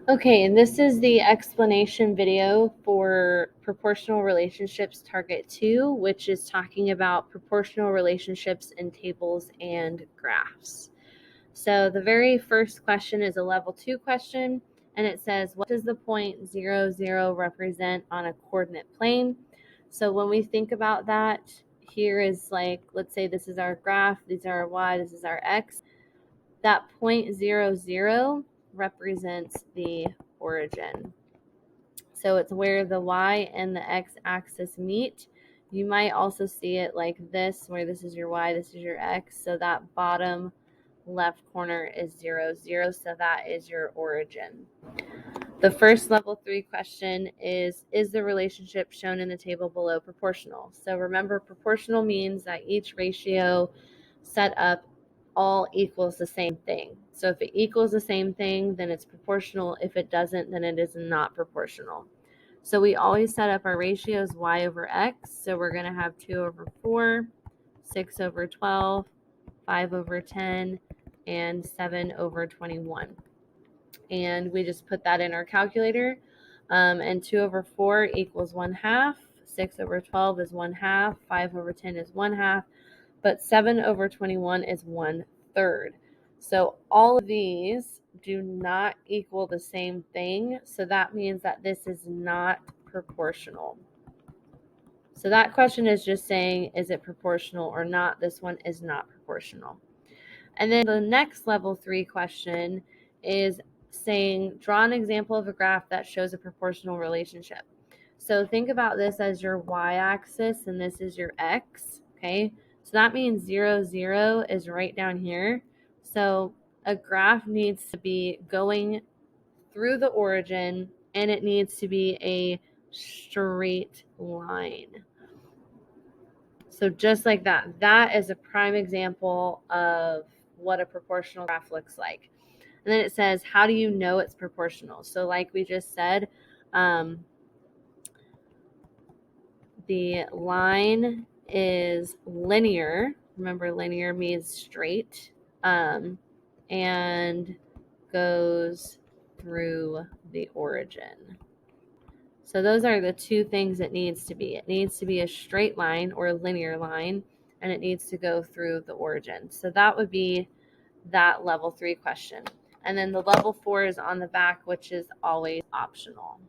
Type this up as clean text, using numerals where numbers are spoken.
Okay, and this is the explanation video for proportional relationships target 2, which is talking about proportional relationships in tables and graphs. So the very first question is a level 2 question, and it says, what does the point 0, 0 represent on a coordinate plane? So when we think about that, here is like, let's say this is our graph, these are our y, this is our x. That point 0, 0 represents the origin. So it's where the y and the x axis meet. You might also see it like this, where this is your y, this is your x. So that bottom left corner is 0, 0. So that is your origin. The first level 3 question is the relationship shown in the table below proportional? So remember, proportional means that each ratio set up all equals the same thing. So if it equals the same thing, then it's proportional. If it doesn't, then it is not proportional. So we always set up our ratios y over x. So we're going to have 2 over 4, 6 over 12, 5 over 10, and 7 over 21. And we just put that in our calculator. And 2 over 4 equals 1/2. 6 over 12 is 1/2. 5 over 10 is 1/2. But 7 over 21 is 1/3. So all of these do not equal the same thing. So that means that this is not proportional. So that question is just saying, is it proportional or not? This one is not proportional. And then the next level 3 question is saying, draw an example of a graph that shows a proportional relationship. So think about this as your y-axis and this is your x, okay? So that means 0, 0 is right down here. So a graph needs to be going through the origin and it needs to be a straight line. So just like that, that is a prime example of what a proportional graph looks like. And then it says, how do you know it's proportional? So like we just said, the line is linear. Remember, linear means straight, and goes through the origin. So those are the two things it needs to be. It needs to be a straight line or a linear line, and it needs to go through the origin. So that would be that level 3 question. And then the level 4 is on the back, which is always optional.